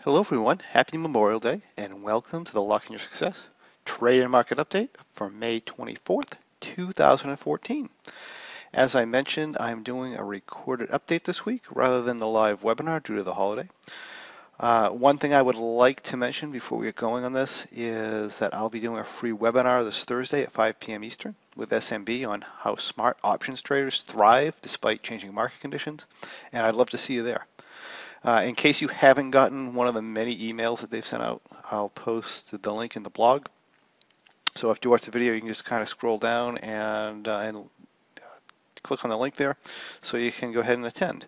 Hello everyone, happy Memorial Day and welcome to the Lock in Your Success Trade and Market Update for May 24th, 2014. As I mentioned, I'm doing a recorded update this week rather than the live webinar due to the holiday. One thing I would like to mention before we get going on this is that I'll be doing a free webinar this Thursday at 5 p.m. Eastern with SMB on how smart options traders thrive despite changing market conditions, and I'd love to see you there. In case you haven't gotten one of the many emails that they've sent out, I'll post the link in the blog. So after you watch the video, you can just kind of scroll down and click on the link there so you can go ahead and attend.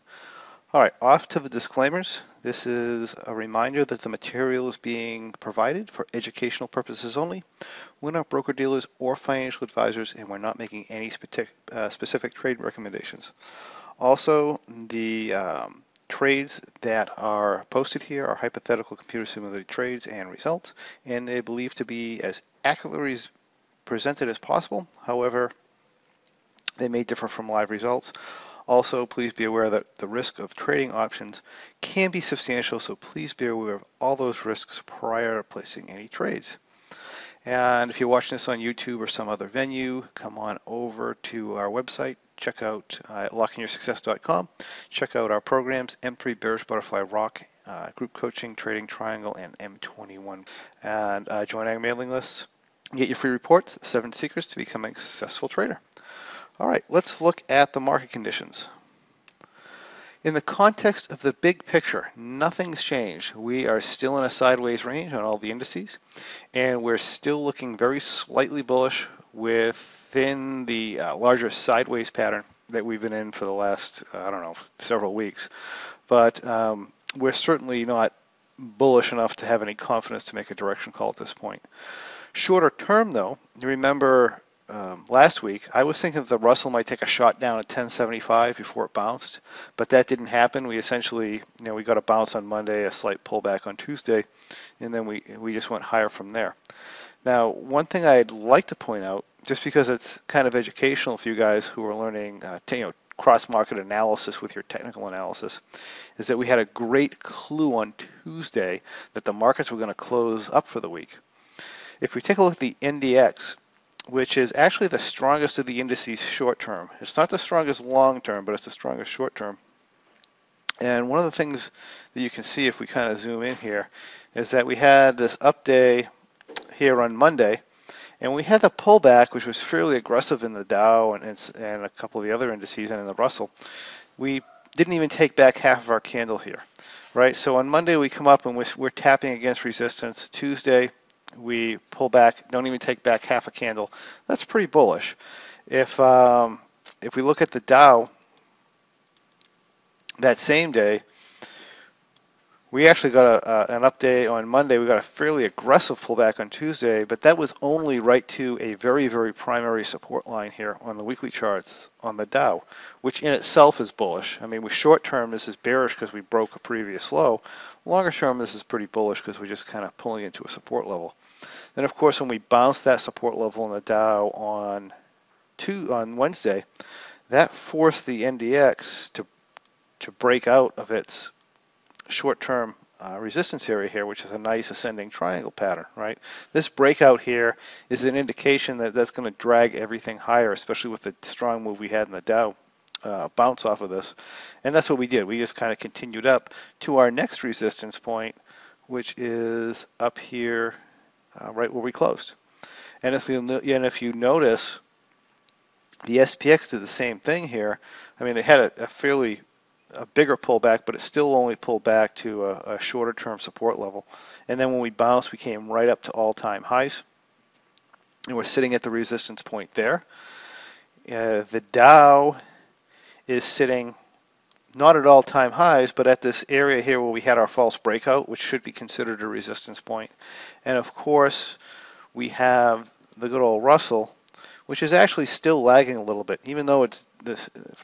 All right, off to the disclaimers. This is a reminder that the material is being provided for educational purposes only. We're not broker-dealers or financial advisors, and we're not making any specific trade recommendations. Also, the trades that are posted here are hypothetical computer simulated trades and results, and they're believed to be as accurately presented as possible. However, they may differ from live results. Also, please be aware that the risk of trading options can be substantial, so please be aware of all those risks prior to placing any trades. And if you're watching this on YouTube or some other venue, come on over to our website. Check out lockinyoursuccess.com. Check out our programs, M3, Bearish Butterfly, ROCK, Group Coaching, Trading Triangle, and M21. And join our mailing list. Get your free reports, 7 Secrets to Becoming a Successful Trader. All right, let's look at the market conditions. In the context of the big picture, nothing's changed. We are still in a sideways range on all the indices, and we're still looking very slightly bullish within the larger sideways pattern that we've been in for the last, several weeks. But we're certainly not bullish enough to have any confidence to make a direction call at this point. Shorter term, though, you remember last week, I was thinking that the Russell might take a shot down at 1075 before it bounced, but that didn't happen. We essentially, we got a bounce on Monday, a slight pullback on Tuesday, and then we just went higher from there. Now, one thing I'd like to point out, just because it's kind of educational for you guys who are learning, cross-market analysis with your technical analysis, is that we had a great clue on Tuesday that the markets were going to close up for the week. If we take a look at the NDX, which is actually the strongest of the indices short term. It's not the strongest long term, but it's the strongest short term. And one of the things that you can see if we kind of zoom in here is that we had this up day here on Monday, and we had the pullback, which was fairly aggressive in the Dow and a couple of the other indices and in the Russell. We didn't even take back half of our candle here, right? So on Monday we come up and we're tapping against resistance. Tuesday we pull back, don't even take back half a candle. That's pretty bullish. If we look at the Dow that same day, we actually got an update on Monday. We got a fairly aggressive pullback on Tuesday, but that was only right to a very, very primary support line here on the weekly charts on the Dow, which in itself is bullish. I mean, with short term, this is bearish because we broke a previous low. Longer term, this is pretty bullish because we're just kind of pulling into a support level. Then, of course, when we bounced that support level in the Dow on Wednesday, that forced the NDX to break out of its short-term resistance area here, which is a nice ascending triangle pattern, right? This breakout here is an indication that that's going to drag everything higher, especially with the strong move we had in the Dow bounce off of this. And that's what we did. We just kind of continued up to our next resistance point, which is up here right where we closed. And if you notice, the SPX did the same thing here. I mean, they had a bigger pullback, but it still only pulled back to a shorter term support level. And then when we bounced, we came right up to all-time highs. And we're sitting at the resistance point there. The Dow is sitting not at all-time highs, but at this area here where we had our false breakout, which should be considered a resistance point. And of course, we have the good old Russell, which is actually still lagging a little bit, even though it's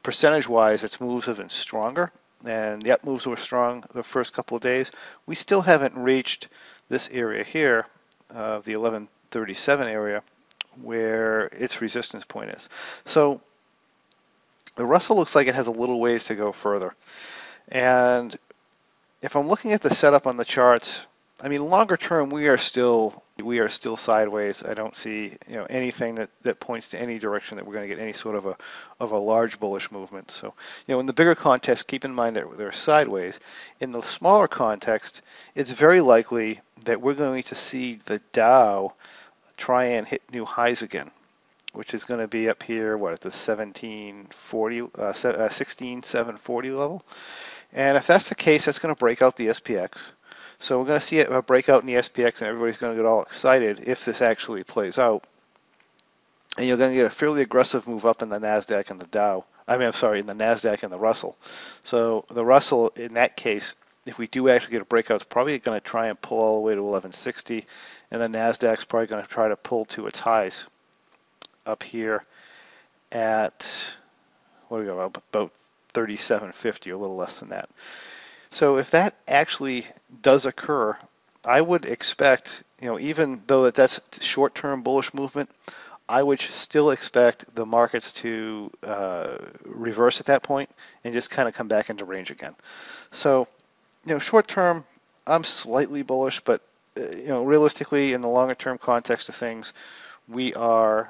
percentage-wise, its moves have been stronger, and the up moves were strong the first couple of days. We still haven't reached this area here, the 1137 area, where its resistance point is. So the Russell looks like it has a little ways to go further. And if I'm looking at the setup on the charts, I mean, longer term, we are still sideways. I don't see, anything that points to any direction that we're going to get any sort of a large bullish movement. So, in the bigger context, keep in mind that they're sideways. In the smaller context, it's very likely that we're going to see the Dow try and hit new highs again, which is going to be up here, what, at the 16,740 level. And if that's the case, that's going to break out the SPX. So we're going to see a breakout in the SPX, and everybody's going to get all excited if this actually plays out. And you're going to get a fairly aggressive move up in the NASDAQ and the Dow. I'm sorry, in the NASDAQ and the Russell. So the Russell, in that case, if we do actually get a breakout, it's probably going to try and pull all the way to 1160, and the NASDAQ's probably going to try to pull to its highs up here at, what do we go, about 3750, or a little less than that. So if that actually does occur, I would expect, even though that's short-term bullish movement, I would still expect the markets to reverse at that point and just kind of come back into range again. So, short-term, I'm slightly bullish, but realistically, in the longer-term context of things, we are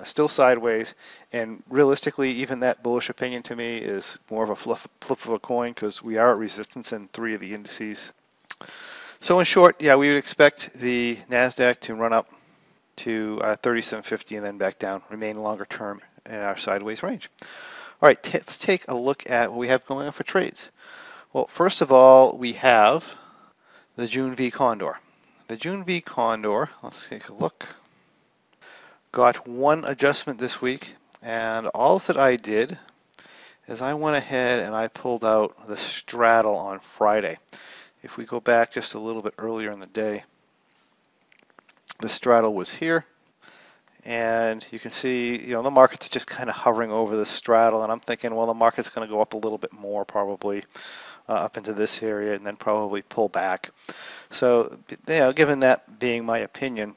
still sideways, and realistically, even that bullish opinion to me is more of a flip of a coin, because we are at resistance in 3 of the indices. So in short, yeah, we would expect the NASDAQ to run up to 3750 and then back down, remain longer term in our sideways range. All right, let's take a look at what we have going on for trades. Well, first of all, we have the June V Condor. The June V Condor, let's take a look. Got one adjustment this week, and all that I did is I went ahead and I pulled out the straddle on Friday. If we go back just a little bit earlier in the day, the straddle was here, and you can see, the market's just kind of hovering over the straddle, and I'm thinking, well, the market's going to go up a little bit more, probably up into this area, and then probably pull back. So, given that being my opinion,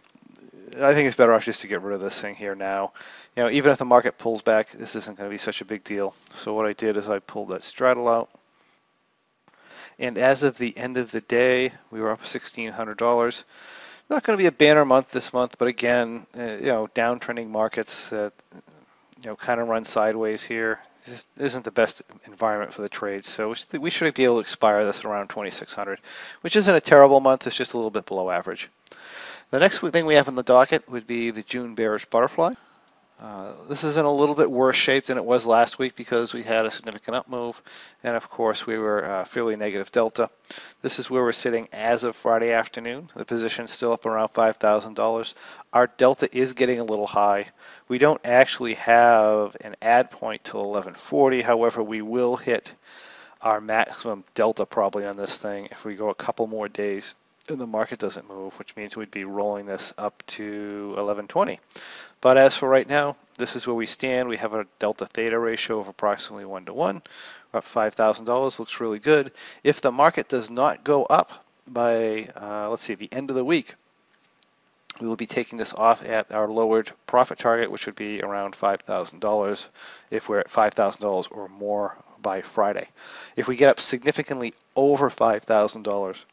I think it's better off just to get rid of this thing here now. Even if the market pulls back, this isn't going to be such a big deal. So what I did is I pulled that straddle out. And as of the end of the day, we were up $1,600. Not going to be a banner month this month, but again, downtrending markets that, kind of run sideways here. This isn't the best environment for the trades. So we should be able to expire this around 2,600, which isn't a terrible month. It's just a little bit below average. The next thing we have on the docket would be the June Bearish Butterfly. This is in a little bit worse shape than it was last week because we had a significant up move, and of course we were fairly negative delta. This is where we're sitting as of Friday afternoon. The position is still up around $5,000. Our delta is getting a little high. We don't actually have an add point till 1140. However, we will hit our maximum delta probably on this thing if we go a couple more days and the market doesn't move, which means we'd be rolling this up to 1120. But as for right now, this is where we stand. We have a delta theta ratio of approximately 1 to 1. We're up $5,000, looks really good. If the market does not go up by, let's see, the end of the week, we will be taking this off at our lowered profit target, which would be around $5,000 if we're at $5,000 or more by Friday. If we get up significantly over $5,000,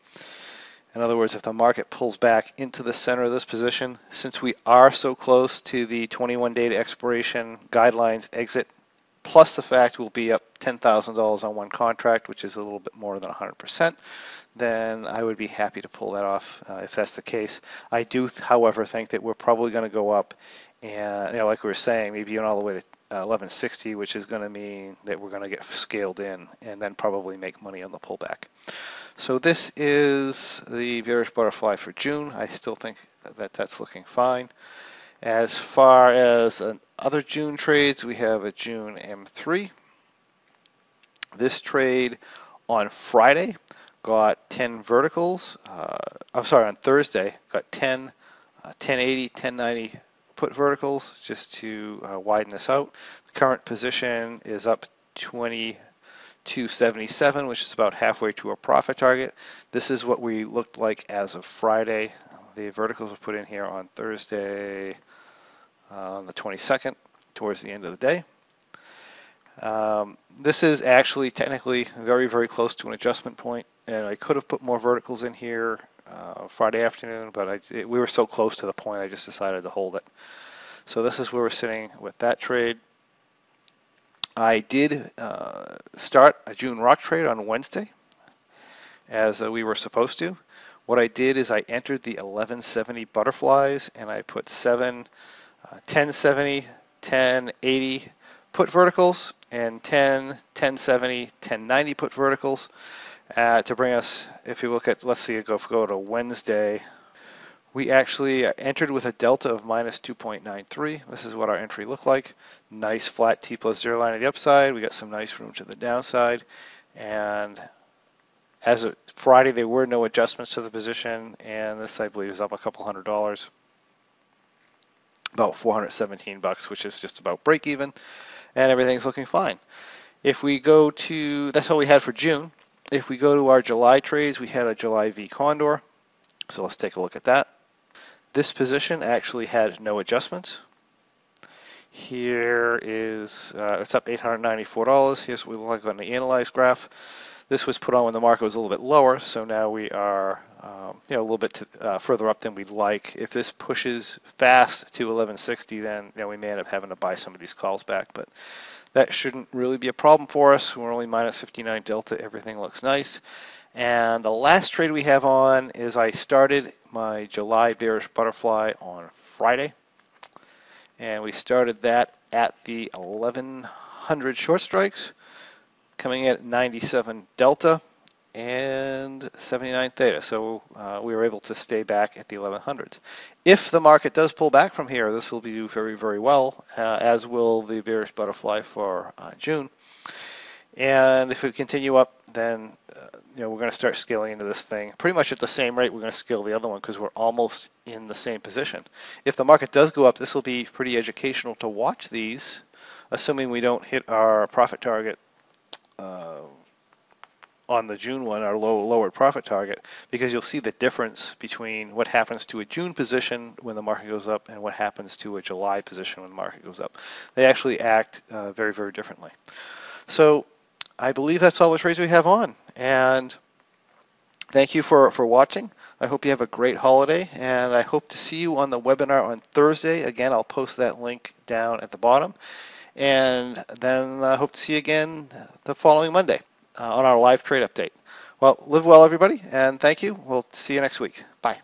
in other words, if the market pulls back into the center of this position, since we are so close to the 21-day to expiration guidelines exit, plus the fact we'll be up $10,000 on one contract, which is a little bit more than 100%, then I would be happy to pull that off if that's the case. I do, however, think that we're probably going to go up, and like we were saying, maybe even all the way to 1160, which is going to mean that we're going to get scaled in and then probably make money on the pullback. So this is the Bearish Butterfly for June. I still think that that's looking fine. As far as other June trades, we have a June M3. This trade on Friday got 10 verticals. On Thursday got 10 1080, 1090 put verticals just to widen this out. The current position is up 277, which is about halfway to our profit target. This is what we looked like as of Friday. The verticals were put in here on Thursday on the 22nd, towards the end of the day. This is actually technically very, very close to an adjustment point, and I could have put more verticals in here Friday afternoon, but we were so close to the point I just decided to hold it. So this is where we're sitting with that trade. I did start a June rock trade on Wednesday, as we were supposed to. What I did is I entered the 1170 butterflies, and I put 1070, 1080 put verticals, and 10, 1070, 1090 put verticals to bring us, if you look at, let's see, go to Wednesday, we actually entered with a delta of minus 2.93. This is what our entry looked like. Nice flat T plus 0 line at the upside. We got some nice room to the downside. And as of Friday, there were no adjustments to the position. And this, I believe, is up a couple $100. About 417 bucks, which is just about break even. And everything's looking fine. If we go to, that's all we had for June. If we go to our July trades, we had a July V Condor. So let's take a look at that. This position actually had no adjustments. Here is, it's up $894. Here's what we look like on the analyzed graph. This was put on when the market was a little bit lower, so now we are a little bit further up than we'd like. If this pushes fast to 1160, then we may end up having to buy some of these calls back, but that shouldn't really be a problem for us. We're only minus 59 delta. Everything looks nice. And the last trade we have on is I started my July Bearish Butterfly on Friday. And we started that at the 1100 short strikes, coming in at 97 delta and 79 theta. So we were able to stay back at the 1100s. If the market does pull back from here, this will do very, very well, as will the Bearish Butterfly for June. And if we continue up, then we're going to start scaling into this thing pretty much at the same rate we're going to scale the other one, because we're almost in the same position. If the market does go up, this will be pretty educational to watch these, assuming we don't hit our profit target on the June one, our lowered profit target, because you'll see the difference between what happens to a June position when the market goes up and what happens to a July position when the market goes up. They actually act very, very differently. So I believe that's all the trades we have on. And thank you for watching. I hope you have a great holiday, and I hope to see you on the webinar on Thursday. Again, I'll post that link down at the bottom. And then I hope to see you again the following Monday on our live trade update. Well, live well, everybody, and thank you. We'll see you next week. Bye.